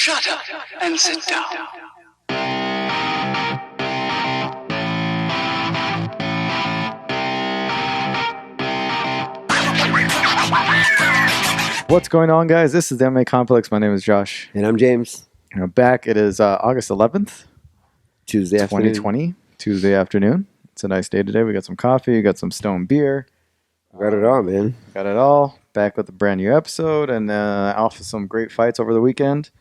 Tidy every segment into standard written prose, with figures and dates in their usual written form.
Shut up and sit down. What's going on, guys? This is the MMA Complex. My name is Josh. And I'm James. And we're back. It is August 11th, Tuesday 2020, Tuesday afternoon. It's a nice day today. We got some coffee, we got some Stone beer. Got it all, man. Got it all. Back with a brand new episode and off of some great fights over the weekend.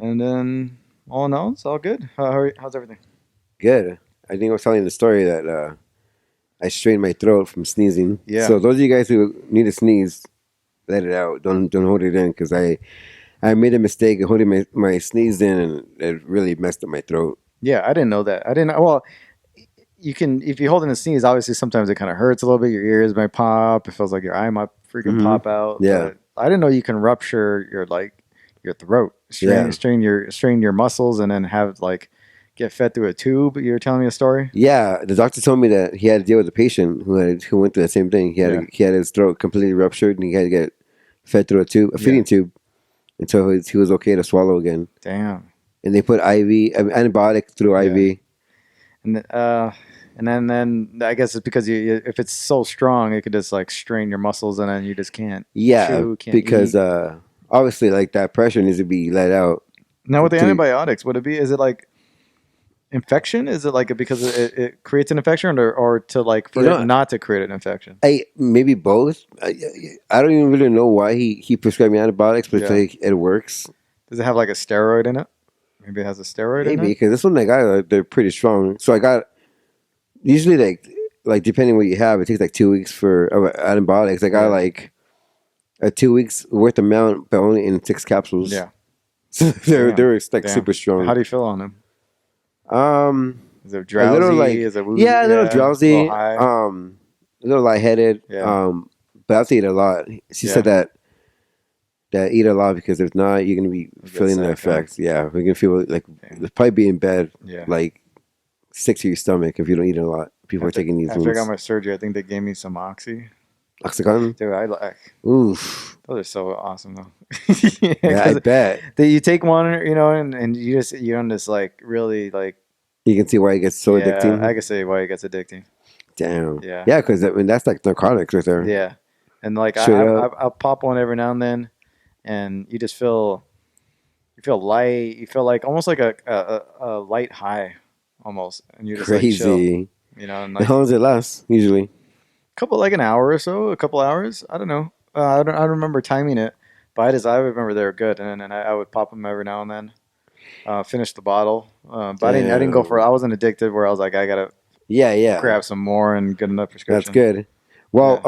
And then, all in all, it's all good. How's everything? Good. I think I was telling you the story that I strained my throat from sneezing. Yeah. So those of you guys who need to sneeze, let it out. Don't hold it in, because I made a mistake of holding my sneeze in, and it really messed up my throat. Yeah, I didn't know that. Well, you can, if you hold in a sneeze, obviously sometimes it kind of hurts a little bit. Your ears might pop. It feels like your eye might freaking pop out. Yeah. But I didn't know you can rupture your throat, strain your muscles, and then get fed through a tube. You were telling me a story. Yeah, the doctor told me that he had to deal with a patient who went through the same thing. He had his throat completely ruptured, and he had to get fed through a feeding tube until he was okay to swallow again. Damn. And they put antibiotic through IV. And then I guess it's because if it's so strong, it could just strain your muscles, and then you just can't. Because obviously, that pressure needs to be let out. Now with the antibiotics, would it be? Is it infection? Is it because it creates an infection, or it not to create an infection? Maybe both. I don't even really know why he prescribed me antibiotics, but it works. Does it have a steroid in it? Maybe it has a steroid in it? Maybe, because this one I got, they're pretty strong. So I got, usually depending what you have, it takes 2 weeks for antibiotics. I got a 2 weeks worth amount, but only in 6 capsules. Yeah. So they're super strong. How do you feel on them? Is it drowsy? A little is it woozy? Yeah, a little drowsy. A little high. A little lightheaded. Yeah. But I have to eat a lot. She said that eat a lot, because if not, you're gonna be feeling the effects. Yeah, we're gonna feel you'll probably be in bed, sick to your stomach if you don't eat a lot. People are taking these. After I got my surgery, I think they gave me some Oxycontin. Dude, I like. Oof. Those are so awesome, though. Yeah, I bet. You take one, and you don't just really. You can see why it gets so addicting. I can see why it gets addicting. Damn. Yeah. Yeah, because that's narcotics right there. Yeah, and I'll pop one every now and then, and you just feel light. You feel almost like a light high, almost, and you're just crazy. Chill, and how long does it last usually? An hour or so, a couple hours. I don't know. I don't remember timing it, but I remember they were good, and I would pop them every now and then. Finish the bottle, but I didn't go for it. I wasn't addicted where I was like, I gotta grab some more and get enough prescription. That's good. Well,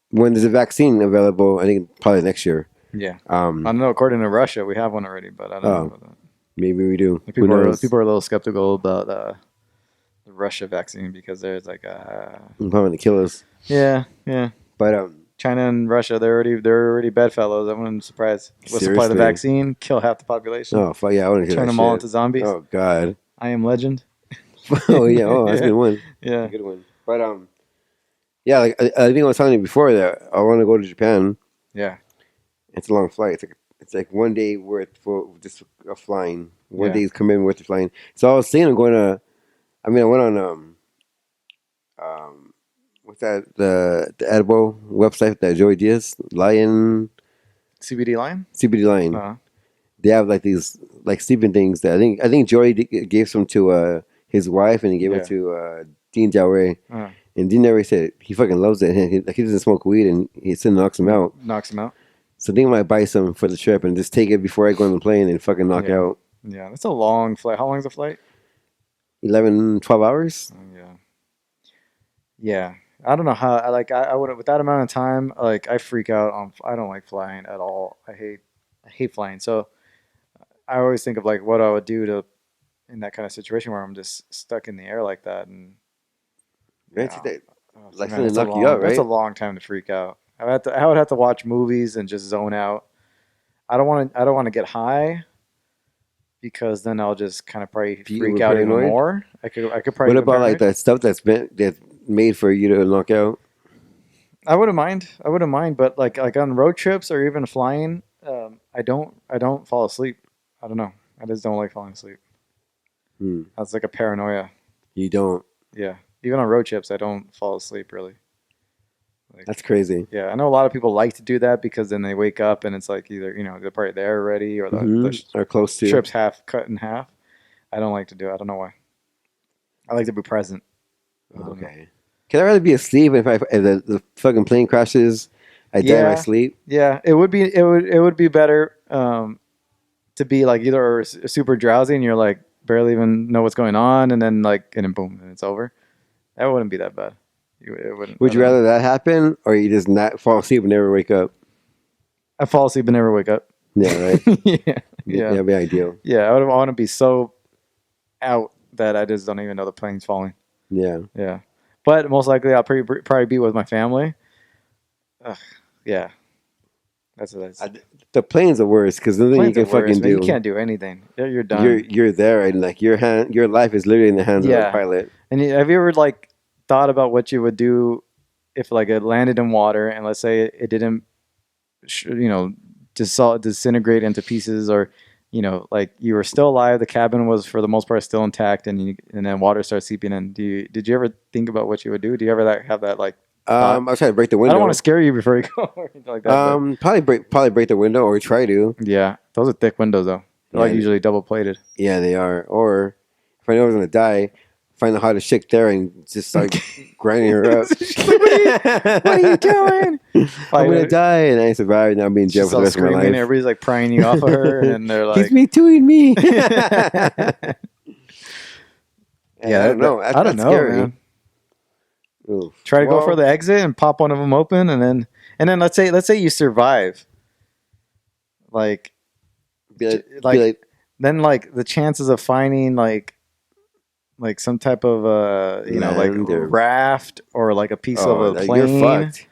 when there's a vaccine available, I think probably next year. Yeah. I don't know. According to Russia, we have one already, but I don't know about that. Maybe we do. People are a little skeptical about the Russia vaccine, because there's probably gonna kill us. Yeah. But China and Russia, they're already bedfellows. I wasn't surprised. Let's supply the vaccine, kill half the population. Oh fuck yeah, I want to turn them all into zombies. Oh god. I am Legend. Oh yeah. Oh, that's a good one. Yeah, that's a good one. But I think I was telling you before that I want to go to Japan. Yeah. It's a long flight. It's like 1 day worth for just flying. 1 day's commitment worth of flying. So I was thinking of going to. I went on what's that, the edible website that Joey Diaz, Lion CBD Lion. Uh-huh. They have these sleeping things that I think Joey gave some to his wife, and he gave it to Dean Del Rey. Uh-huh. And Dean Del Rey said he fucking loves it. He doesn't smoke weed, and he still knocks him out. So I think I might buy some for the trip and just take it before I go on the plane and fucking knock out. Yeah, that's a long flight. How long is the flight? 11, 12 hours. Yeah. I don't know how. I would, with that amount of time. I freak out. I don't like flying at all. I hate flying. So I always think of what I would do in that kind of situation where I'm just stuck in the air like that, and knock you out, right? That's a long time to freak out. I would have to watch movies and just zone out. I don't want to get high, because then I'll just kind of probably freak out even more. I could probably. What about that stuff that's made for you to knock out? I wouldn't mind, but like on road trips or even flying, I don't fall asleep. I don't know. I just don't like falling asleep. That's like a paranoia. You don't. Yeah. Even on road trips, I don't fall asleep really. Like, that's crazy. Yeah, I know a lot of people like to do that because then they wake up and it's like either they're probably there already or or close to trip's cut in half. I don't like to do it. I don't know why. I like to be present. Okay. Can I rather be asleep if the fucking plane crashes? I die in my sleep. Yeah, it would be better to be like either super drowsy and you're like barely even know what's going on and then boom and it's over. That wouldn't be that bad. It wouldn't. Would you rather that happen or you just not fall asleep and never wake up? I fall asleep and never wake up. Yeah, right. Yeah, that'd be ideal. Yeah, I want to be so out that I just don't even know the plane's falling. Yeah. But most likely I'll probably be with my family. Yeah. That's the plane's the worst because nothing you can fucking do. You can't do anything. You're done. You're there and like your life is literally in the hands of the pilot. And have you ever thought about what you would do if it landed in water and let's say it didn't disintegrate into pieces or you were still alive, the cabin was for the most part still intact and then water starts seeping in. Did you ever think about what you would do? Do you ever have that I'll try to break the window. I don't want to scare you before you go or anything like that. Probably break the window or try to. Yeah, those are thick windows though. They're usually double plated. Yeah, they are. Or if I know I was gonna die, find the hottest chick there and just start grinding her up. What are you doing? I'm gonna die and I survive and I'll be in jail for the rest of my life. Everybody's prying you off of her and then they're like, he's me doing me. Yeah, I don't know. I don't know, scary. Man. Oof. Try to go for the exit and pop one of them open, and then let's say you survive. Then the chances of finding some type of a raft or a piece of a plane. You're fucked.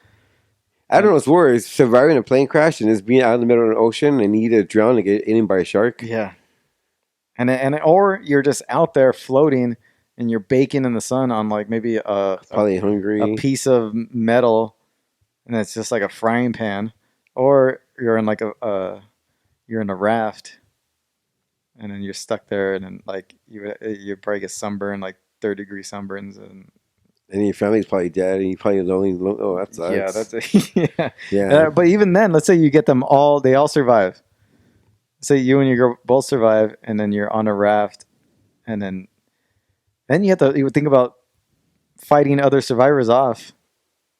I don't know what's worse: surviving a plane crash and just being out in the middle of an ocean and you either drown or get eaten by a shark. Yeah, or you're just out there floating. And you're baking in the sun on maybe probably hungry a piece of metal, and it's just like a frying pan, or you're in you're in a raft, and then you're stuck there, and then you probably get sunburned 3rd-degree sunburns, and your family's probably dead, and you probably lonely. Oh, that sucks. Yeah, that's yeah. But even then, let's say you get them all; they all survive. Say you and your girl both survive, and then you're on a raft, and then you would think about fighting other survivors off.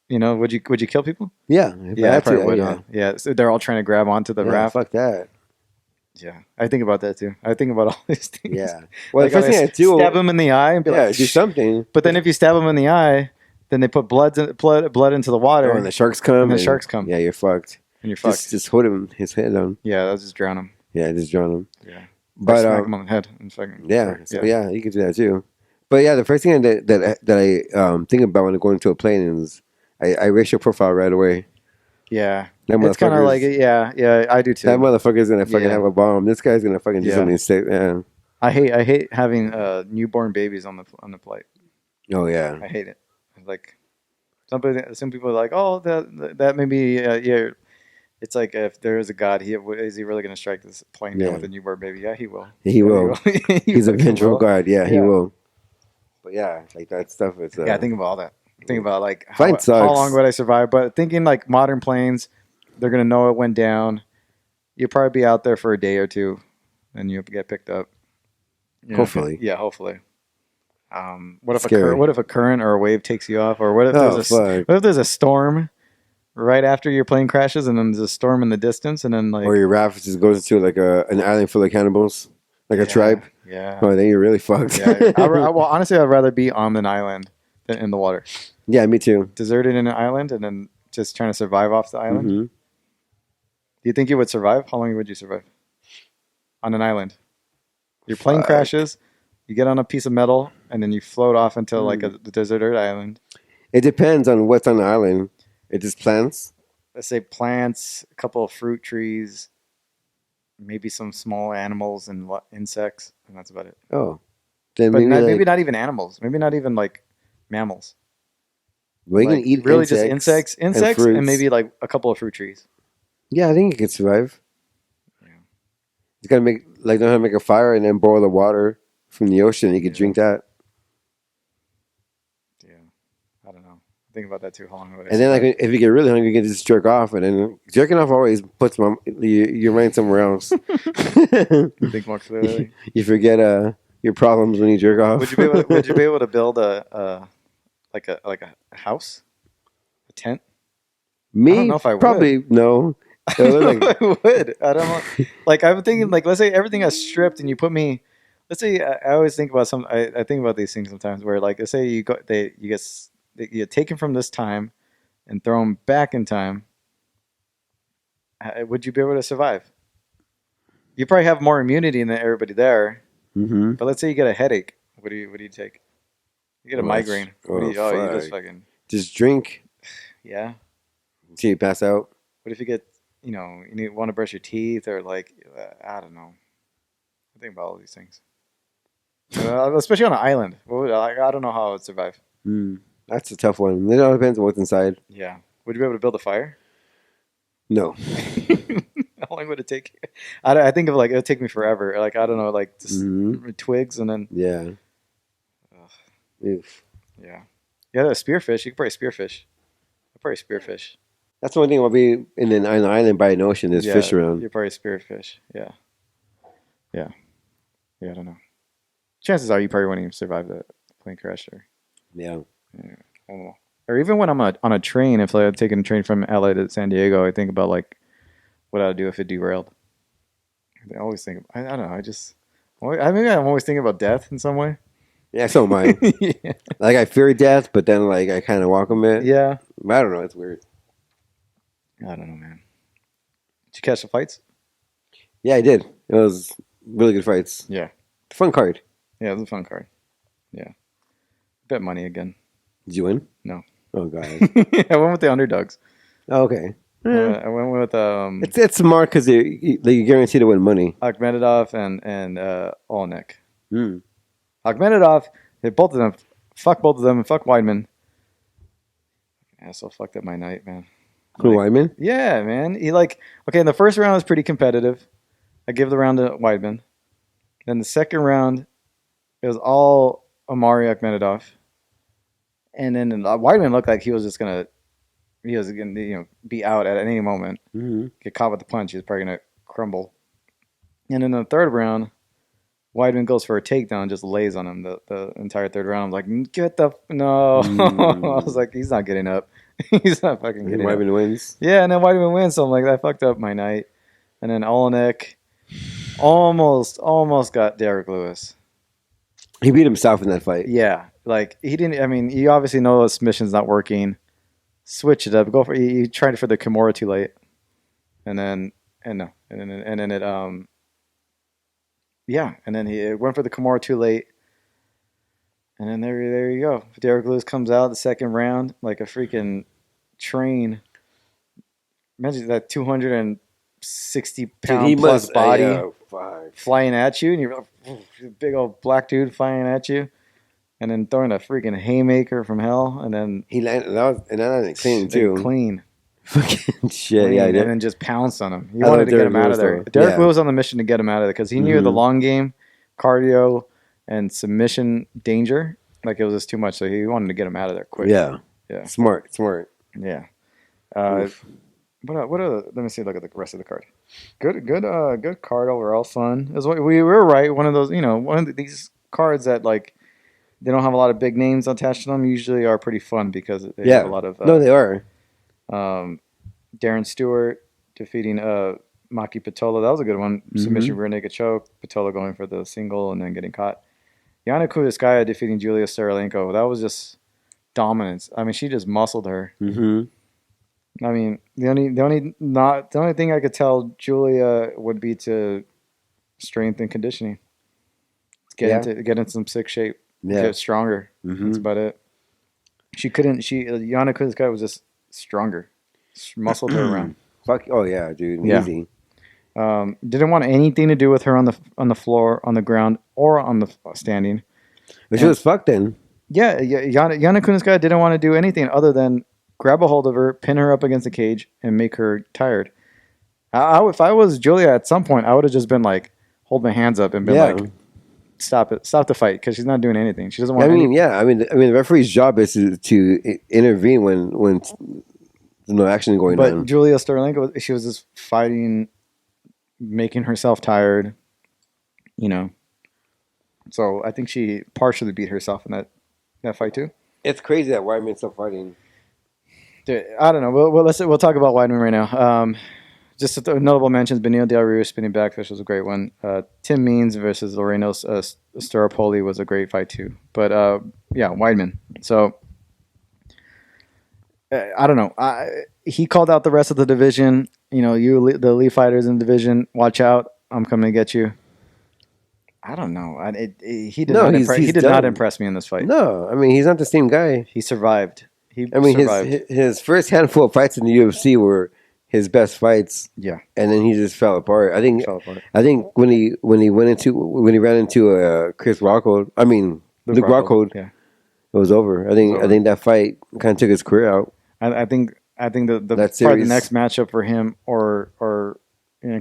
Would you kill people? Yeah, I probably would. Yeah. Yeah, so they're all trying to grab onto the raft. Fuck that. Yeah, I think about that too. I think about all these things. Yeah. Well, the first thing I do, stab them in the eye and be do something. But then if you stab them in the eye, then they put blood into the water, and the sharks come. Yeah, you're fucked. And you're fucked. Just hold his head down. Yeah, that'll just drown him. Yeah, just drown him. Yeah, but smack him on the head and fucking. Yeah, you can do that too. But yeah, the first thing that I think about when I go into a plane is I racial profile right away. Yeah, it's kind of yeah, I do too. That motherfucker's gonna fucking have a bomb. This guy's gonna fucking do something sick. Yeah. I hate having newborn babies on the flight. Oh yeah, I hate it. Some people are like, oh, that maybe It's like if there is a God, is he really going to strike this plane down with a newborn baby? Yeah, he will. He will. He's a vengeful God. Yeah, he will. But yeah, that stuff is. Yeah, think about all that. Think about how long would I survive? But thinking modern planes, they're gonna know it went down. You'll probably be out there for a day or two, and you'll get picked up. Hopefully. Yeah, hopefully. What if a current or a wave takes you off, or what if there's a storm right after your plane crashes, and then there's a storm in the distance, and then or your raft just goes into an island full of cannibals, a tribe. Yeah. Oh, then you're really fucked. Yeah. Well, honestly, I'd rather be on an island than in the water. Yeah, me too. Deserted in an island and then just trying to survive off the island. Mm-hmm. Do you think you would survive? How long would you survive on an island? Your plane crashes, you get on a piece of metal, and then you float off into a deserted island. It depends on what's on the island. It's just plants. Let's say plants, a couple of fruit trees, maybe some small animals and insects, and that's about it. Oh. Then maybe not even animals. Maybe not even mammals. Well, you can eat really just insects and maybe a couple of fruit trees. Yeah, I think you could survive. gotta know how to make a fire and then boil the water from the ocean. You could drink that. Yeah, I don't know. Think about that too. How long would And then if you get really hungry, you can just jerk off, and then jerking off always puts your mind somewhere else. Think more clearly. You forget your problems when you jerk off. Would you be able to build a house, a tent? Me? I don't know if I would. Probably no. I would. I don't know. Like I'm thinking, like let's say everything got stripped and you put me. Let's say I always think about I think about these things sometimes where like let's say you get taken from this time and thrown back in time. Would you be able to survive? You probably have more immunity than everybody there. Mm-hmm. But let's say you get a headache. What do you take? You get a migraine. You just fucking just drink. Yeah. Until you pass out. What if you get you want to brush your teeth or like I don't know. I think about all these things. Especially on an island. I don't know how I would survive. That's a tough one. It all depends on what's inside. Yeah. Would you be able to build a fire? No. How long would it take? I think of like it would take me forever. Like I don't know, like just twigs and then Oof. Yeah. Yeah, a spearfish. You could probably spearfish. I'd probably spearfish. That's one thing about being in an island by an ocean. There's fish around. You probably spearfish. Yeah. Yeah. Yeah. I don't know. Chances are you probably wouldn't even survive the plane crash or. Yeah. I don't know. Or even when I'm on a train, if I had taken a train from LA to San Diego, I think about like what I'd do if it derailed. I always think. I don't know. Maybe I'm always thinking about death in some way. Yeah, so am I. Yeah. Like I fear death, but then like I kind of welcome it. Yeah. I don't know. It's weird. I don't know, man. Did you catch the fights? Yeah, I did. It was really good fights. Yeah. Fun card. Yeah, it was a fun card. Yeah. Bet money again. Did you win? No. Oh god. I went with the underdogs. Oh, okay. I went with It's smart because you guarantee to win money. Akhmedov and Olenek. Mm. Akhmedov, both of them. Fuck both of them and fuck Weidman. Asshole fucked up my night, man. Who, Weidman? Yeah, man. He in the first round was pretty competitive. I give the round to Weidman. Then the second round, it was all Omari Akhmedov. And then Weidman looked like he was gonna be out at any moment. Mm-hmm. Get caught with the punch, he's probably gonna crumble. And in the third round, Weidman goes for a takedown, just lays on him the entire third round. I'm like, no. I was like, he's not getting up. He's not fucking getting up. Weidman wins. Yeah, and then Weidman wins. So I'm like, that fucked up my night. And then Olenek almost got Derek Lewis. He beat himself in that fight. Yeah, like he didn't. I mean, you obviously know his submission's not working. Switch it up. Go for you tried for the Kimura too late, and then he went for the Kimura too late, and then there you go. Derek Lewis comes out the second round like a freaking train. Imagine that 260-pound plus body flying at you, and you're a big old black dude flying at you. And then throwing a freaking haymaker from hell, and then he landed. That was clean too. Clean. Fucking shit. Clean, yeah, and then just pounced on him. He wanted to get him out of there. Derek Lewis was on the mission to get him out of there because he knew the long game, cardio, and submission danger. Like it was just too much, so he wanted to get him out of there quick. Yeah. Smart. Yeah. What other? Let me see. Look at the rest of the card. Good card overall. Fun. We were right. One of those, one of these cards that like. They don't have a lot of big names attached to them. Usually are pretty fun because they have a lot of. No, they are. Darren Stewart defeating Maki Patola. That was a good one. Submission rear naked choke. Patola going for the single and then getting caught. Yana Kudryavskaya defeating Julia Staralenko. That was just dominance. I mean, she just muscled her. I mean, the only thing I could tell Julia would be to strength and conditioning. Get into some sick shape. Get stronger. That's about it. Yana Kudryavskaya was just stronger. Muscled her around. Fuck. Oh yeah, dude. Yeah. Easy. Didn't want anything to do with her on the floor, on the ground, or on the standing. But she was fucked then. Yeah. Yana Kudryavskaya didn't want to do anything other than grab a hold of her, pin her up against the cage, and make her tired. If I was Julia at some point, I would have just been like, hold my hands up and been like, stop the fight, because she's not doing anything. She doesn't want. The referee's job is to intervene when there's no action going on. But Julia Sterling, she was just fighting, making herself tired, So I think she partially beat herself in that fight too. It's crazy that Weidman's still fighting. Dude, I don't know. We'll talk about Weidman right now. Just notable mentions: Benil Del Rio spinning backfish was a great one. Tim Means versus Loreno Staropoli was a great fight too. But Weidman. So I don't know. He called out the rest of the division. The elite fighters in the division. Watch out! I'm coming to get you. I don't know. He did not impress me in this fight. No, he's not the same guy. He survived. Survived. His first handful of fights in the UFC were his best fights. Yeah, and then he just fell apart. I think when he ran into Chris Rockhold, Luke Rockhold, yeah, it was over. I think that fight kind of took his career out. I think the next matchup for him or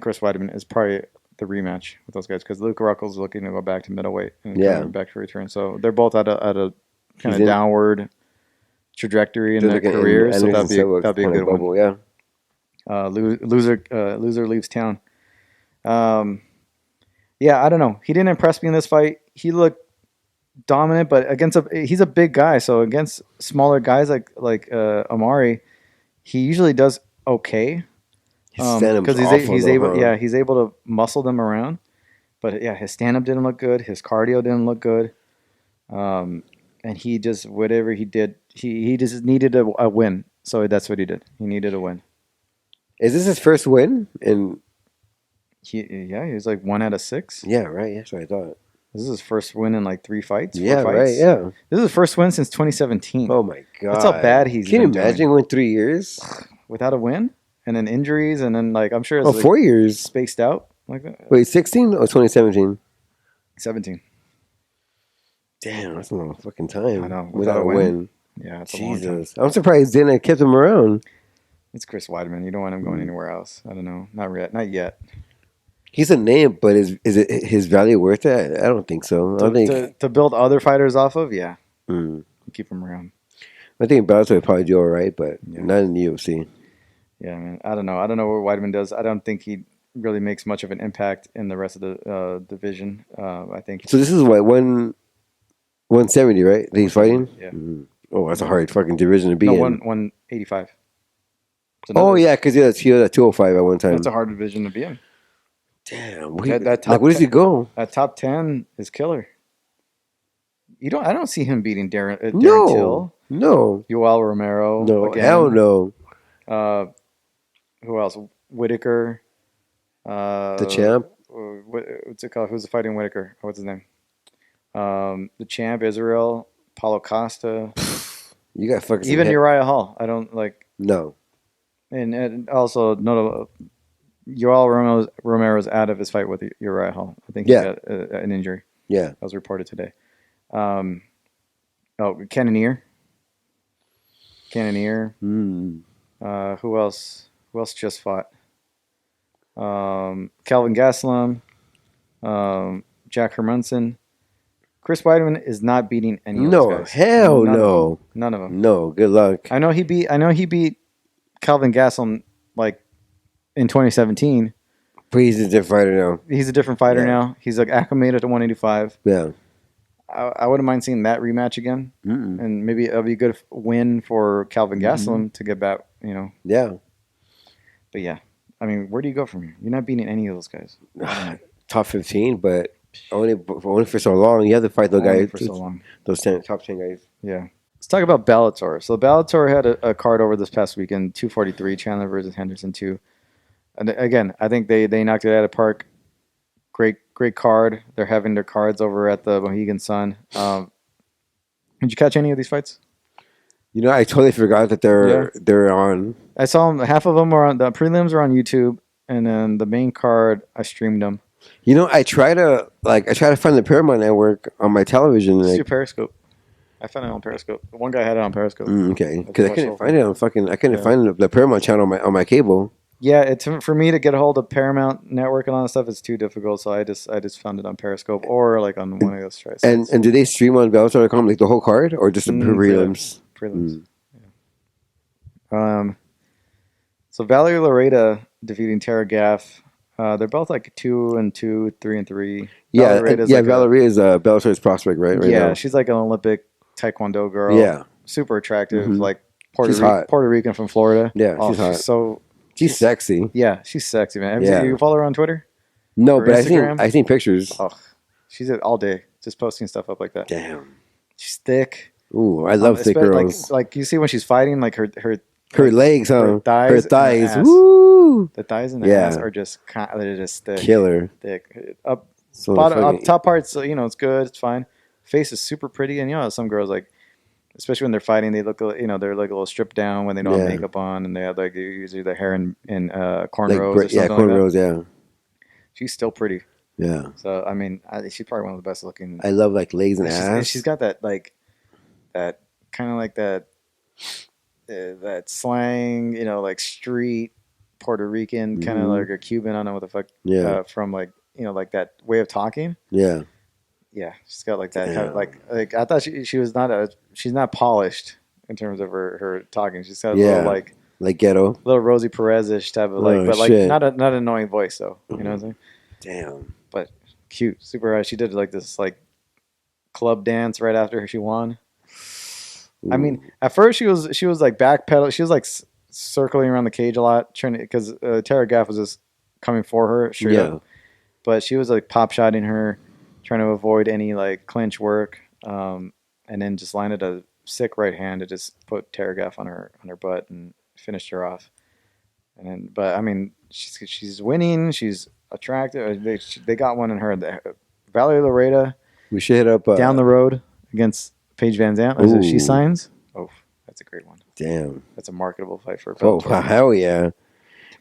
Chris Weidman is probably the rematch with those guys, because Luke Rockhold's looking to go back to middleweight and back to return. So they're both at a kind of downward trajectory in their careers. So that'd be a good one. Yeah. Loser leaves town. I don't know. He didn't impress me in this fight. He looked dominant, but he's a big guy. So against smaller guys like Amari, he usually does okay. Because he's able to muscle them around. But his stand-up didn't look good. His cardio didn't look good. And he just, whatever he did, he just needed a win. So that's what he did. He needed a win. Is this his first win? He was like 1 out of 6. Yeah, right. That's what I thought. This is his first win in like 3 fights. Yeah, 4 fights. Right. Yeah. This is his first win since 2017. Oh my god! That's how bad he's. Can you imagine going 3 years without a win, and then injuries, and then I'm sure it's 4 years spaced out like that. Wait, 16 or 2017? 17. Damn, that's a long fucking time. I know. Without a win. Yeah, it's a long time. I'm surprised Dana kept him around. It's Chris Weidman. You don't want him going anywhere else. I don't know. Not yet. He's a name, but is it his value worth it? I don't think so. To build other fighters off of, yeah. Keep him around. I think Bellator would probably do all right, but not in the UFC. Yeah, man. I don't know. I don't know what Weidman does. I don't think he really makes much of an impact in the rest of the division. I think. So this is what 170, right? That he's fighting. Yeah. Mm-hmm. Oh, that's a hard fucking division to be in. 185. Oh yeah, because he was at 205 at one time. That's a hard division to be in. Damn. Where does he go? That top 10 is killer. I don't see him beating Darren Till. No. Yoel Romero. No. Again. Hell no. Who else? Whitaker. The champ. What's it called? Who's fighting Whitaker? What's his name? The champ, Israel. Paulo Costa. You got fucking even Uriah Hall. I don't like. No. And also Yoel Romero's out of his fight with Uriah Hall. I think he got an injury. Yeah, that was reported today. Cannonier. Who else? Who else just fought? Calvin Gastelum. Jack Hermanson. Chris Weidman is not beating any of those guys. Hell no. None of them. No, good luck. I know he beat Calvin Gastelum in 2017. But he's a different fighter now. He's a different fighter now. He's acclimated to 185. Yeah. I wouldn't mind seeing that rematch again. And maybe it'll be a good win for Calvin Gastelum to get back, Yeah. But yeah, where do you go from here? You're not beating any of those guys. Top 15, but only for so long. You have to fight those guys for so long. Those top 10 guys. Yeah. Let's talk about Bellator. So Bellator had a card over this past weekend, 243, Chandler versus Henderson 2. And again, I think they knocked it out of the park. Great card. They're having their cards over at the Mohegan Sun. Did you catch any of these fights? I totally forgot that they're on. I saw them. Half of them are on the prelims are on YouTube, and then the main card I streamed them. I try to find the Paramount Network on my television. Let's do Periscope. I found it on Periscope. One guy had it on Periscope. Okay, because I couldn't find it on I couldn't find the Paramount channel on my cable. Yeah, it's for me to get a hold of Paramount Network and all that stuff. It's too difficult, so I just found it on Periscope or like on one of those sites. And do they stream on Bellator.com like the whole card or just the prelims? Prelims. Yeah. So Valerie Loretta defeating Tara Gaff. They're both like 2-2, 3-3. Yeah, Valerie is Bellator's prospect, right Yeah, now. she's like an Olympic Taekwondo girl. Yeah, super attractive, Mhm. like hot. Puerto Rican from Florida. Yeah, she's hot. She's sexy. Yeah, she's sexy, man. Yeah. You follow her on Twitter? No, Or but Instagram? I've seen pictures. Oh, she's all day just posting stuff up like that. Damn. She's thick. Ooh, I love thick girls. Like you see when she's fighting, like her legs, huh? Her thighs. Woo! The thighs and the ass are they're just thick. Killer. Thick. Up So top parts, it's good. It's fine. Face is super pretty, and some girls like, especially when they're fighting, they look, they're like a little stripped down when they don't have makeup on, and they have like usually their hair in cornrows or something cornrows, like that. She's still pretty. Yeah. So I mean, she's probably one of the best looking. I love like legs and ass. She's got that that kind of like that slang, like street Puerto Rican, kind of like a Cuban. I don't know what the fuck. Yeah. From like like that way of talking. Yeah. Yeah, she's got like that kind of like I thought she was not she's not polished in terms of her talking. She's got a little like ghetto, little Rosie Perez-ish type of but like not an annoying voice though. You know what I'm saying? Damn. But cute, super. She did like this like club dance right after she won. Ooh. I mean, at first she was like backpedal. She was like circling around the cage a lot, trying to because Tara Gaff was just coming for her straight up. But she was like pop shotting her, trying to avoid any like clinch work, and then just landed a sick right hand to just put Tara Gaff on her butt and finished her off. And then, but I mean, she's winning. She's attractive. They got one in her. Valerie Loretta. We should hit up down the road against Paige Van Zandt. Is it she signs? Oh, that's a great one. Damn, that's a marketable fight for Bellator. Oh, hell yeah.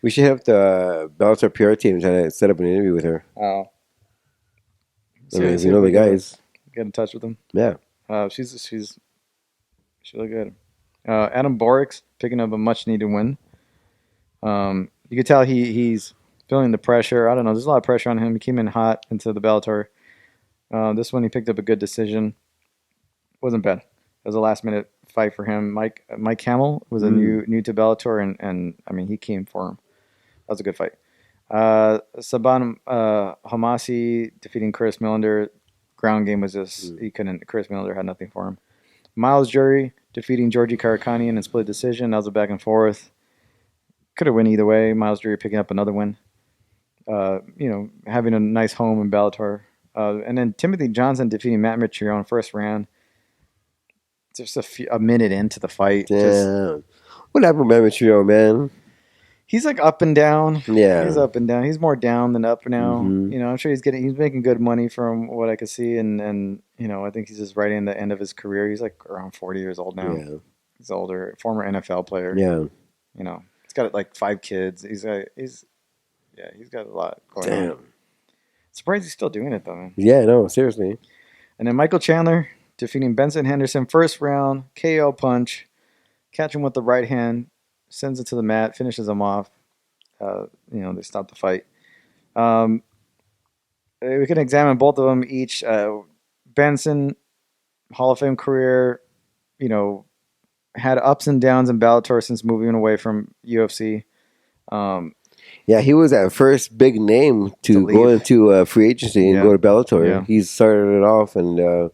We should have the Bellator PR team and try to set up an interview with her. Oh. I mean, we know the guys. Get in touch with them. Yeah. She look good. Adam Borix picking up a much needed win. You could tell he's feeling the pressure. I don't know. There's a lot of pressure on him. He came in hot into the Bellator. This one he picked up a good decision. Wasn't bad. It was a last minute fight for him. Mike Hamill was a new to Bellator, and I mean he came for him. That was a good fight. Saban Hamasi defeating Chris Millender. Ground game was just he couldn't. Chris Millender had nothing for him. Miles Jury defeating Georgie Karakanian in split decision. That was a back and forth. Could have won either way. Miles Jury picking up another win. Having a nice home in Bellator. And then Timothy Johnson defeating Matt Mitrione first round. Just a minute into the fight. Damn. What happened with Matt Mitrione, man? He's like up and down. Yeah. He's up and down. He's more down than up now. Mm-hmm. I'm sure he's making good money from what I could see. And I think he's just right in the end of his career. He's like around 40 years old now. Yeah. He's older. Former NFL player. Yeah. He's got like 5 kids. He's got a lot going on. Surprised he's still doing it though, man. Yeah, no, seriously. And then Michael Chandler defeating Benson Henderson first round, KO punch, catch him with the right hand, sends it to the mat, finishes him off. They stop the fight. We can examine both of them each. Benson, Hall of Fame career, had ups and downs in Bellator since moving away from UFC. Yeah, he was that first big name to go into free agency and go to Bellator. Yeah. He started it off, and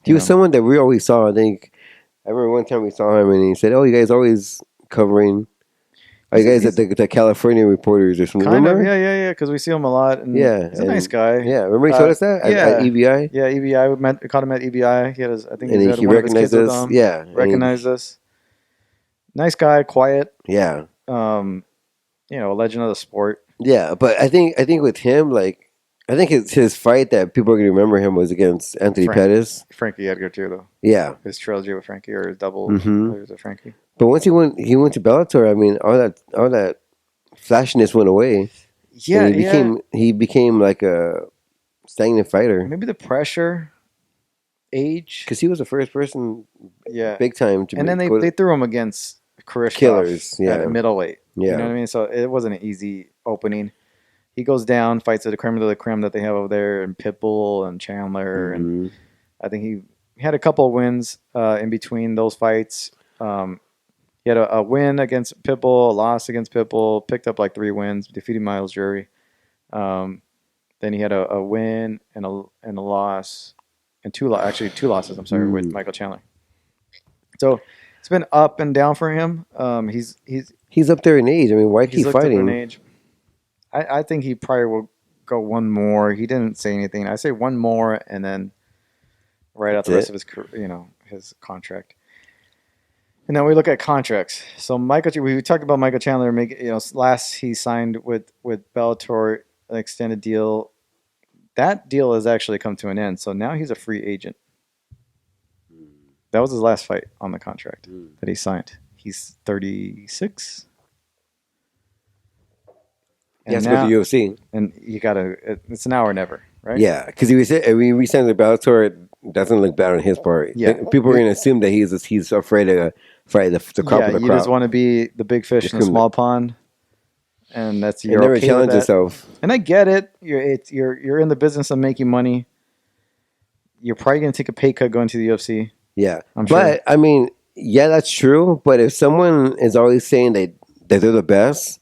he was someone that we always saw. I think I remember one time we saw him, and he said, "Oh, you guys always covering? Are you guys at the California Reporters or something?" Kind of, yeah. Because we see him a lot. And he's a nice guy. Yeah, remember he told us that at EBI. Yeah, EBI. We caught him at EBI. He had I think he recognized us. Yeah, recognized us. Nice guy, quiet. Yeah. A legend of the sport. Yeah, but I think with him, I think it's his fight that people are going to remember him was against Anthony Pettis. Frankie Edgar too, though. Yeah, his trilogy with Frankie or his double with Frankie. But once he went to Bellator. I mean, all that flashiness went away. Yeah, he became like a stagnant fighter. Maybe the pressure, age, because he was the first person, big time. And then they threw him against Karishkov killers, at middleweight. Yeah. You know what I mean? So it wasn't an easy opening. He goes down, fights the creme de la creme that they have over there, and Pitbull and Chandler, and I think he had a couple of wins in between those fights. He had a win against Pitbull, a loss against Pitbull, picked up like 3 wins, defeating Miles Jury. Then he had a win and a loss, and two losses. I'm sorry, with Michael Chandler. So it's been up and down for him. He's up there in age. I mean, why keep fighting? Up in age. I think he probably will go one more. He didn't say anything. I say one more, and then right out the rest of his his contract. And then we look at contracts. So we talked about Michael Chandler. Last he signed with Bellator, an extended deal. That deal has actually come to an end. So now he's a free agent. That was his last fight on the contract that he signed. He's 36. He has to go to the UFC. And it's now or never, right? Yeah, because he re-signed the Bellator. It doesn't look bad on his part. Yeah. People are going to assume that he's afraid to fight the crop of the crop. You just want to be the big fish in the small pond. And that's you're never okay challenge yourself. And I get it. You're in the business of making money. You're probably going to take a pay cut going to the UFC. Yeah, I'm sure. But I mean, yeah, that's true. But if someone is always saying that they're the best,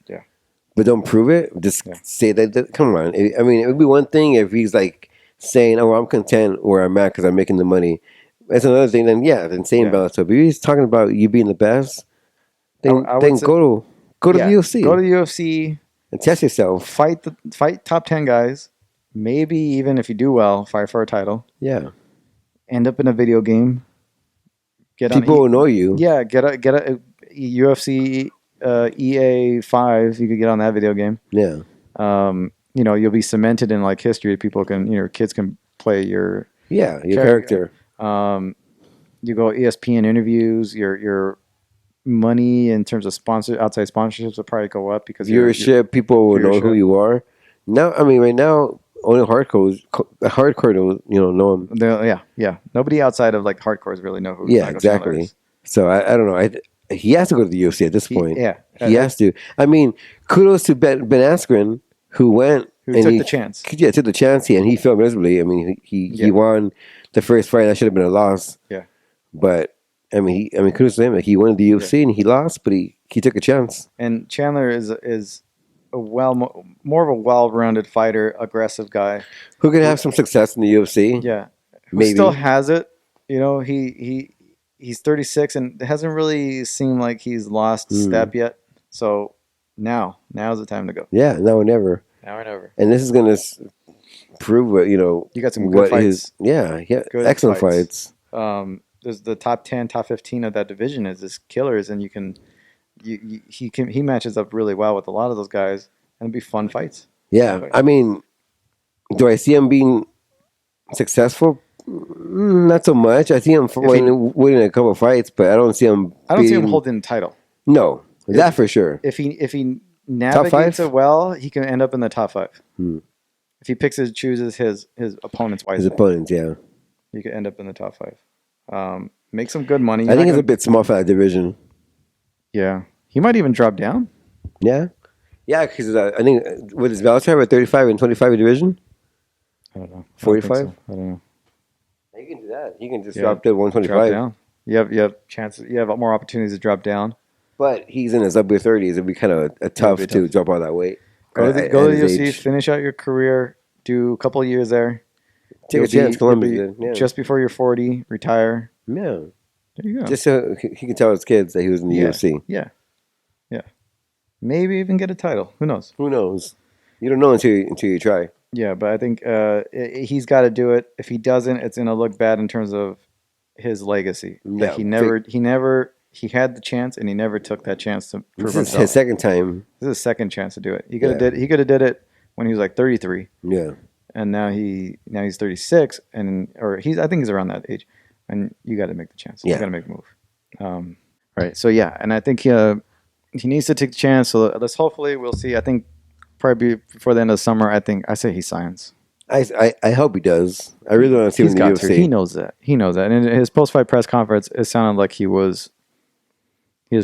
but don't prove it, just say that. Come on. I mean, it would be one thing if he's like saying, "Oh, I'm content where I'm at because I'm making the money." That's another thing. Then saying Bellator. But if he's talking about you being the best, then go to the UFC. Go to the UFC and test yourself. Fight top 10 guys. Maybe even if you do well, fight for a title. Yeah. End up in a video game. People will know you. Yeah, get a UFC EA 5. You could get on that video game. Yeah. You'll be cemented in like history. People can, kids can play your character. You go ESPN interviews. Your money in terms of outside sponsorships will probably go up because viewership. People will know who you are. Now, I mean, right now, only hardcore know him. Yeah. Nobody outside of like hardcores really know who. Yeah, Michael exactly. Is. So I don't know. He has to go to the UFC at this point. He has to. I mean, kudos to Ben Askren who went and took the chance. Yeah, took the chance. And he failed miserably. I mean, he won the first fight. That should have been a loss. Yeah. But I mean, kudos to him. Like, he won the UFC and he lost, but he took a chance. And Chandler is more of a well-rounded fighter, aggressive guy who could have some success in the UFC. Yeah, maybe still has it. He's 36 and it hasn't really seemed like he's lost step yet. So now's the time to go. Yeah, now or never. Now or never. And this is gonna prove what you got some good fights. Good excellent fights. There's the top 10, top 15 of that division is killers, and he matches up really well with a lot of those guys, and it'd be fun fights. Yeah, I mean, do I see him being successful? Not so much. I see him winning a couple of fights, but I don't see him. I don't see him holding the title. No, that for sure. If he navigates it well, he can end up in the top 5. If he chooses his opponents wisely. His opponents, yeah. He could end up in the top 5. Make some good money. I think it's a bit small for that division. Yeah, he might even drop down. Yeah, because I think with his Bellator at 35 and 25 division. I don't know. 45. I don't know. You can do that. You can just drop to 125. Drop down. You have chances. You have more opportunities to drop down. But he's in his upper 30s. It'd be kind of tough to drop all that weight. Go to the UFC, finish out your career, do a couple of years there. Take a chance. Columbus did. Yeah. Just before you're 40, retire. Yeah. There you go. Just so he can tell his kids that he was in the UFC. Yeah. Maybe even get a title. Who knows? You don't know until you try. Yeah, but I think he's got to do it. If he doesn't, it's going to look bad in terms of his legacy. Yeah, he had the chance and he never took that chance to prove himself. This is his second time. This is his second chance to do it. He could have did it when he was like 33. Yeah. And now he's 36 I think he's around that age. And you got to make the chance. You got to make a move. Right. So and I think he needs to take the chance. So hopefully we'll see. I think probably before the end of the summer, I say he signs. I hope he does. I really want to see him in the UFC. He knows that. And in his post-fight press conference, it sounded like he was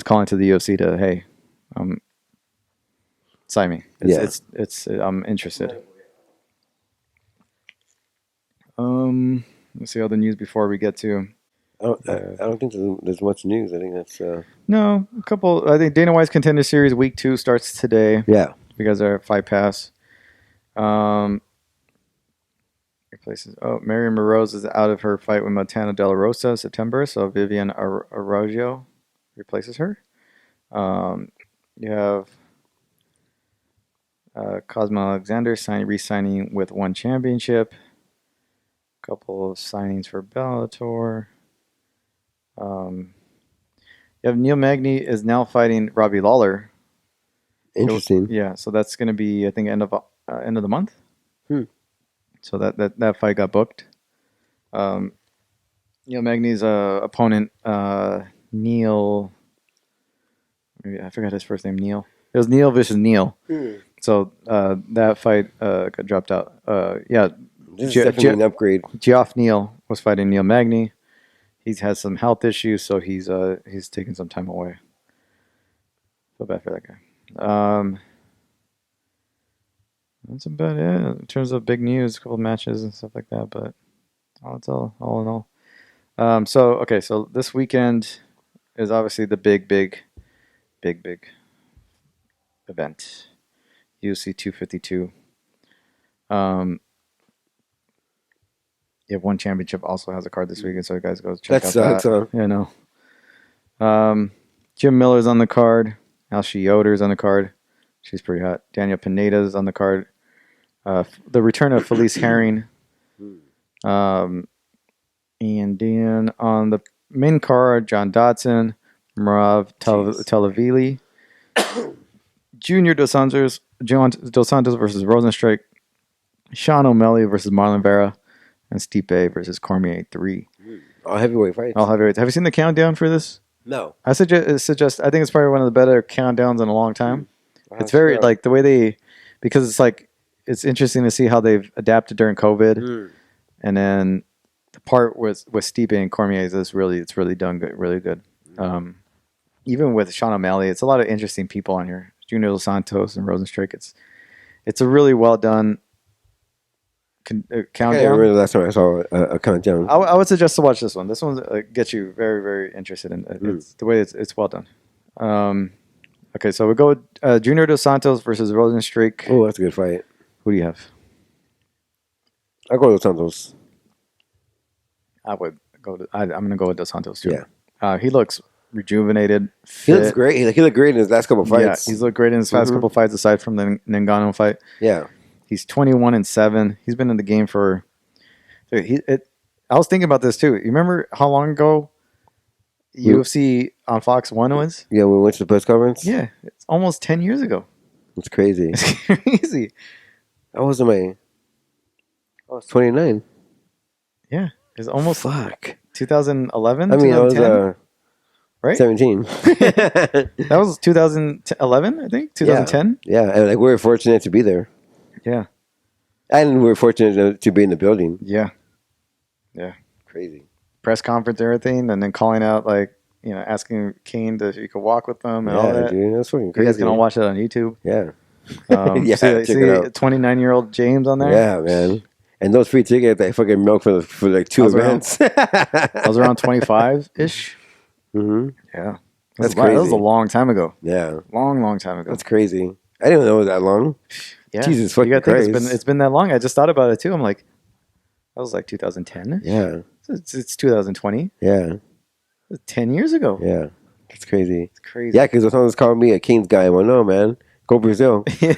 calling to the UFC to, hey, Sign me. It's I'm interested. Let's see all the news before we get to. I don't think there's much news. I think that's no, a couple. I think Dana White's Contender Series Week 2 starts today. Yeah, you guys are at Fight Pass. Replaces. Oh, Marion Moroz is out of her fight with Montana De La Rosa September, so Vivian Araujo replaces her. You have Cosmo Alexander re-signing with one championship. A couple of signings for Bellator. You have Neil Magny is now fighting Robbie Lawler. interesting. Yeah, so that's going to be, I think, end of the month. So that fight got booked. Neil Magny's opponent, Neil. I forgot his first name. Neil. It was Neil versus Neil. So that fight got dropped out. Yeah, this is definitely an upgrade. Geoff Neal was fighting Neil Magny. He's had some health issues, so he's taking some time away. Feel bad for that guy. That's about it in terms of big news, a couple of matches and stuff like that. But it's all in all. So this weekend is obviously the big event, UFC 252. You have one championship also has a card this weekend, so you guys go check out that. Huh? Yeah, no. Jim Miller's on the card. Alshi Yoder's on the card. She's pretty hot. Daniel Pineda's on the card. The return of Felice Herring. And then on the main card, John Dodson, Marav Telavili, Junior Dos Santos versus Rosenstrike, Sean O'Malley versus Marlon Vera, and Stipe versus Cormier 3. All heavyweight fights. All heavyweights. Have you seen the countdown for this? No. I suggest. I think it's probably one of the better countdowns in a long time. It's very like the way because it's like it's interesting to see how they've adapted during COVID, and then the part with Stipe and Cormier is really done good, really good. Even with Sean O'Malley, it's a lot of interesting people on here. Junior Dos Santos and Rosenstrike. It's a really well done countdown. I remember the last time I saw a countdown. I would suggest to watch this one. This one gets you very, very interested in it. It's the way it's well done. Okay, so we go with Junior Dos Santos versus Rosenstrike. Oh, that's a good fight. Who do you have? I'll go with Dos Santos. I'm going to go with Dos Santos too. Yeah. He looks rejuvenated. Fit. He looks great. He looked great in his last couple fights. Yeah, he's looked great in his past couple fights aside from the Ngannou fight. Yeah. He's 21-7. He's been in the game for. I was thinking about this too. You remember how long ago UFC on Fox 1 was? Yeah, we went to the press conference. Yeah, it's almost 10 years ago. It's crazy. It's crazy. I was 29. Yeah, it's almost 2011. 2011. I mean, 2010, I was right? 17. That was 2011, I think. 2010. Yeah, and like we were fortunate to be there. Yeah, and we were fortunate to be in the building. Yeah. Crazy. Press conference and everything, and then calling out asking Kane if you could walk with them and all that. Dude, that's fucking crazy. You guys can all watch it on YouTube. Yeah. See 29-year-old James on there. Yeah, man. And those free tickets, they fucking milk for like two events. I was around 25-ish. Mm-hmm. Yeah. That's crazy. That was a long time ago. Yeah. Long time ago. That's crazy. I didn't know it was that long. Yeah. Jesus fucking Christ. It's been that long. I just thought about it too. I'm like, that was like 2010. Yeah. It's 2020. Yeah. 10 years ago. Yeah. It's crazy. It's crazy. Yeah, because someone's calling me a Kings guy. I'm like, no, man. Go Brazil. And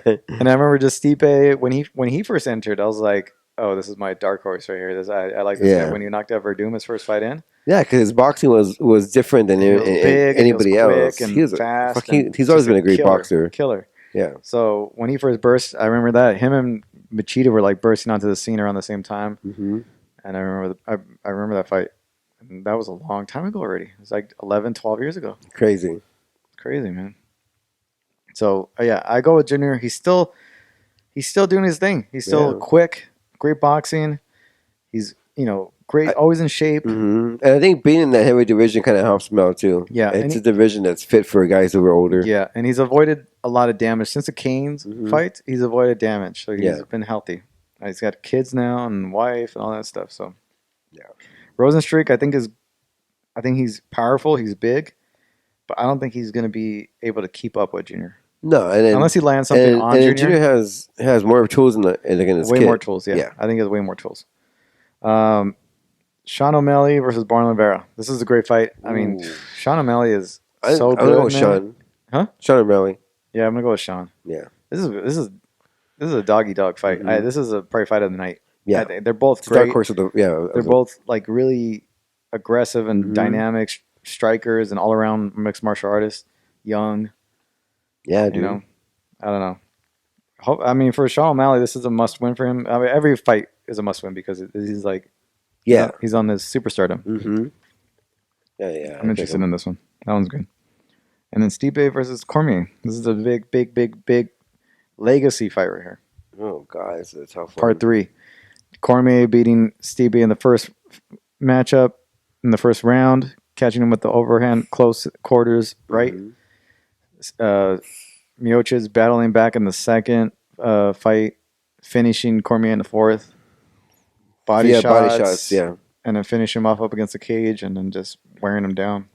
I remember just Stipe, when he first entered, I was like, oh, this is my dark horse right here. I like this guy. When he knocked out Verdum his first fight in. Yeah, because his boxing was different than anybody else. He was fast. He's always been a great boxer. Killer. Yeah. So when he first burst, I remember that him and Machida were like bursting onto the scene around the same time. Mm-hmm. And I remember that fight. And that was a long time ago already. It was like 11, 12 years ago. Crazy, man. So I go with Junior. He's still doing his thing. He's still quick, great boxing. He's great, always in shape. Mm-hmm. And I think being in that heavyweight division kind of helps him out too. Yeah, it's a division that's fit for guys who are older. Yeah, and he's avoided a lot of damage since the Canes fight. He's avoided damage, so he's been healthy. He's got kids now and wife and all that stuff. So Rosenstreich, I think he's powerful. He's big, but I don't think he's going to be able to keep up with Junior. No, unless he lands something on Junior. Junior has more tools in his way kit. more tools. Yeah, I think he has way more tools. Sean O'Malley versus Barnley Vera. This is a great fight. I mean, Sean O'Malley is so good. I'm gonna go with Sean. Huh? Sean O'Malley. Yeah, I'm gonna go with Sean. Yeah. This is a doggy dog fight. This is a probably fight of the night. Yeah, they're both great. Dark horse of they're both like really aggressive and dynamic strikers and all around mixed martial artists. Young. Yeah, dude. You know, I don't know. I mean, for Sean O'Malley, this is a must win for him. I mean, every fight is a must win because he's like, he's on this superstardom. Mm-hmm. Yeah. I'm interested in this one. That one's good. And then Stipe versus Cormier. This is a big legacy fight right here. Oh God, this is a tough one. Part 3. Cormier beating Stipe in the first matchup, in the first round, catching him with the overhand close quarters right. Miocic battling back in the second fight, finishing Cormier in the fourth. Body shots, and then finish him off up against the cage, and then just wearing him down.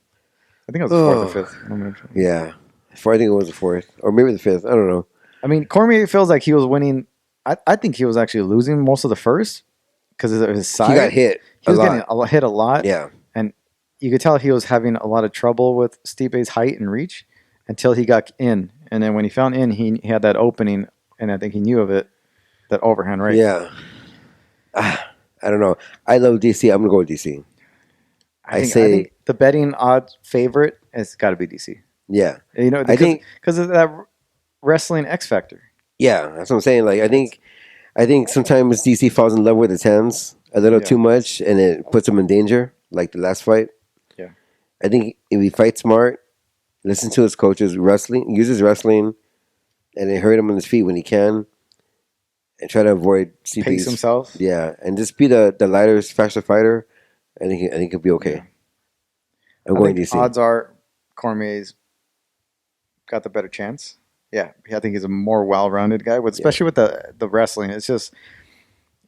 I think it was the fourth or fifth. Yeah, I think it was the fourth, or maybe the fifth. I don't know. I mean, Cormier feels like he was winning. I think he was actually losing most of the first because of his size. He got hit. He was getting hit a lot. Yeah, and you could tell he was having a lot of trouble with Stipe's height and reach until he got in, and then when he found in, he had that opening, and I think he knew of it, that overhand right. Yeah. I don't know. I love DC. I'm gonna go with DC. I think the betting odds favorite has got to be DC. Yeah, you know, because of that wrestling X factor. Yeah, that's what I'm saying. Like, I think sometimes DC falls in love with his hands a little too much, and it puts him in danger. Like the last fight. Yeah, I think if he fights smart, listen to his coaches, uses wrestling, and then hurt him on his feet when he can, and try to avoid CP's. Pace himself. Yeah, and just be the lighter, faster fighter. I think he'll be okay. Yeah. I'm going DC. Odds are Cormier's got the better chance. Yeah, I think he's a more well-rounded guy, especially with the wrestling. It's just,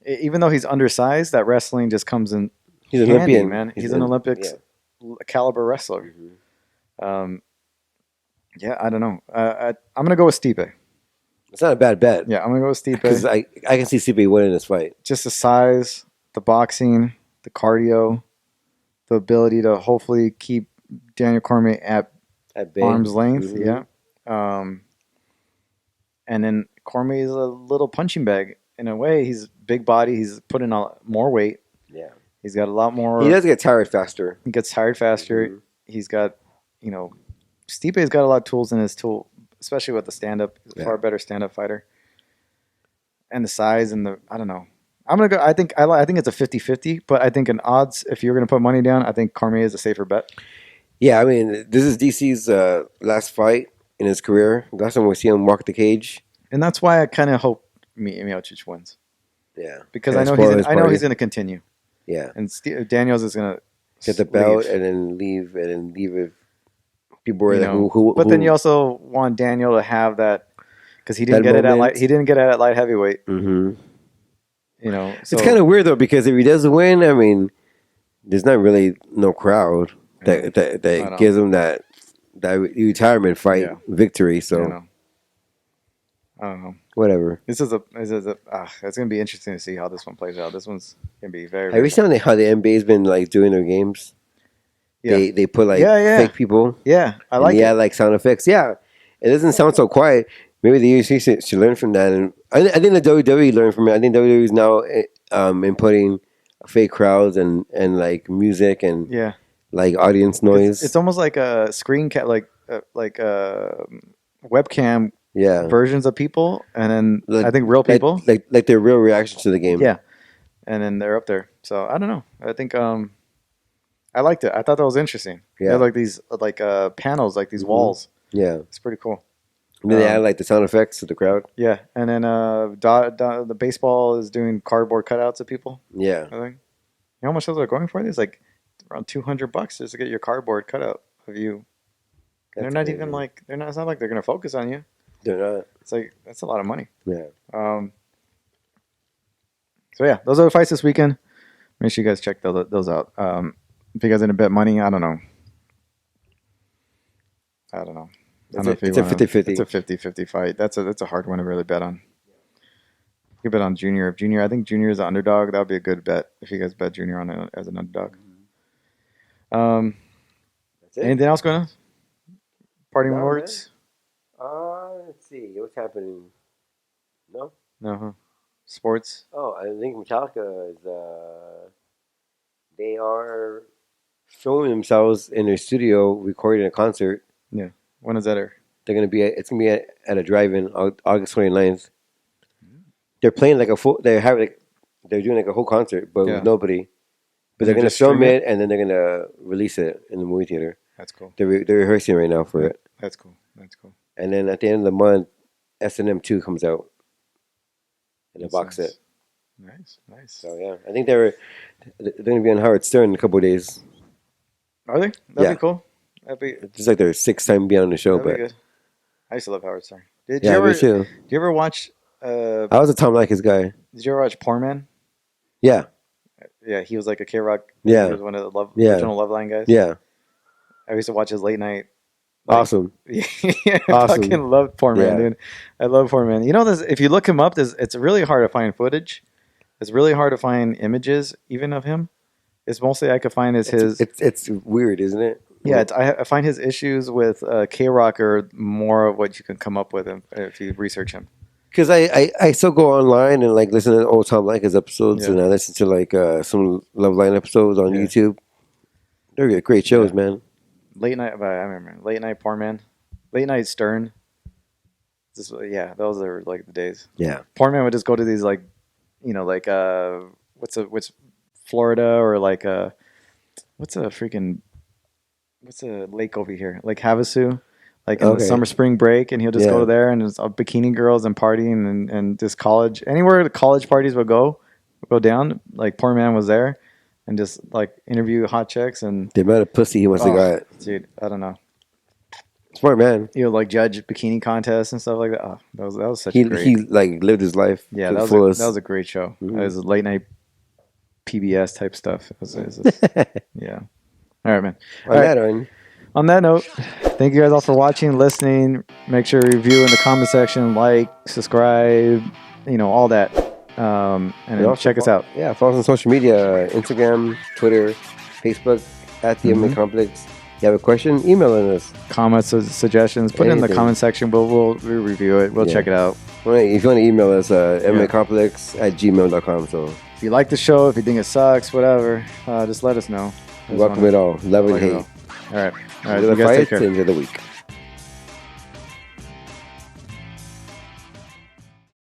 even though he's undersized, that wrestling just comes in. He's an handy, Olympian, man. He's an Olympics caliber wrestler. Mm-hmm. I don't know. I'm gonna go with Stipe. It's not a bad bet. Yeah, I'm gonna go with Stipe because I can see Stipe winning this fight. Just the size, the boxing, the cardio, the ability to hopefully keep Daniel Cormier at arm's length. Mm-hmm. Yeah. And then Cormier is a little punching bag. In a way, he's big body. He's putting on more weight. Yeah. He's got a lot more. He does get tired faster. He gets tired faster. Mm-hmm. He's got, Stipe's got a lot of tools in his tool, especially with the stand-up. He's a far better stand-up fighter. And the size and I don't know. I'm going to go, I think it's a 50-50, but I think in odds, if you're going to put money down, I think Cormier is a safer bet. Yeah, I mean, this is DC's last fight in his career. Last time we see him walk the cage. And that's why I kind of hope Miocic wins. Yeah. Because I know he's going to continue. Yeah. And Daniels is going to get the belt and then leave if people were who. But then you also want Daniel to have that because he didn't get it at light heavyweight. Mm-hmm. So, it's kind of weird though because if he doesn't win, I mean, there's not really no crowd that gives him that retirement fight victory. So I don't know. Whatever. It's gonna be interesting to see how this one plays out. This one's gonna be very. Have you seen how the NBA's been like doing their games? Yeah. They put like fake people. Yeah, I like it. Yeah, like sound effects. Yeah, it doesn't sound so quiet. Maybe the UFC should learn from that, and I think the WWE learned from it. I think WWE is now inputting fake crowds and like music and like audience noise. It's almost like a screen like webcam versions of people, and then I think real people like their real reactions to the game. Yeah, and then they're up there. So I don't know. I think I liked it. I thought that was interesting. Yeah, they had like these panels, like these walls. Yeah, it's pretty cool. And then they add like the sound effects to the crowd. Yeah, and then the baseball is doing cardboard cutouts of people. Yeah, I think. You know how much those are going for? It's like around $200 just to get your cardboard cutout of you. They're not even like it's not like they're gonna focus on you. They're not. It's like that's a lot of money. Yeah. So yeah, those are the fights this weekend. Make sure you guys check those out. If you guys in a bet money, I don't know. It's a 50-50. It's a 50-50 fight. That's a hard one to really bet on. You could bet on Junior. If Junior, I think Junior is an underdog. That would be a good bet if you guys bet Junior on as an underdog. That's it. Anything else going on? Parting No, words? Let's see. What's happening? No? No, huh? Sports? Oh, I think Metallica is, they are filming themselves in their studio recording a concert. Yeah. When is that air? They're going to be it's going to be at a drive-in August 29th. They're playing like they're doing like a whole concert, but with nobody. But they're going to film it, and then they're going to release it in the movie theater. That's cool. They're rehearsing right now for it. That's cool. That's cool. And then at the end of the month, S&M 2 comes out in a box set. Nice. So yeah, I think they're going to be on Howard Stern in a couple of days. Are they? That'd be cool. It's like their 6th time being on the show. But good. I used to love Howard Stern. Me too. Did you ever watch? I was a Tom Likas guy. Did you ever watch Poor Man? Yeah. Yeah, he was like a K-Rock. Yeah. He was one of the original Loveline guys. Yeah. I used to watch his late night. Awesome. Yeah, Awesome. I fucking love Poor Man, dude. I love Poor Man. You know, if you look him up, it's really hard to find footage. It's really hard to find images, even of him. It's mostly I could find It's weird, isn't it? Yeah, I find his issues with K-Rock are more of what you can come up with if you research him. Because I still go online and like listen to old Tom Likas episodes, and I listen to like some Loveline episodes on YouTube. They're great shows, man. Late night, I remember late night Poor Man, late night Stern. Those are like the days. Yeah, Poor Man would just go to these like, like what's Florida or like what's a lake over here, like Havasu. Like in the summer spring break, and he'll just go there and it's bikini girls and partying and just college. Anywhere the college parties would go down, like Poor Man was there and just like interview hot chicks and the amount of pussy he must have got. Dude, I don't know. Smart man. He would like judge bikini contests and stuff like that. Oh, that was such he great. He like lived his life. Yeah, that was a great show. Mm-hmm. It was a late night PBS type stuff. Yeah. All right, man. On that note, thank you guys all for watching, listening. Make sure you review in the comment section, like, subscribe, all that. And then check us out. Yeah, follow us on social media, Instagram, Twitter, Facebook, at the MMA Complex. If you have a question, email us. Comments, suggestions, put it in the comment section. We'll review it. We'll check it out. If you want to email us, MMAcomplex@gmail.com. So if you like the show, if you think it sucks, whatever, just let us know. Welcome it all. Love and hate. All right. Enjoy the fights, enjoy the week.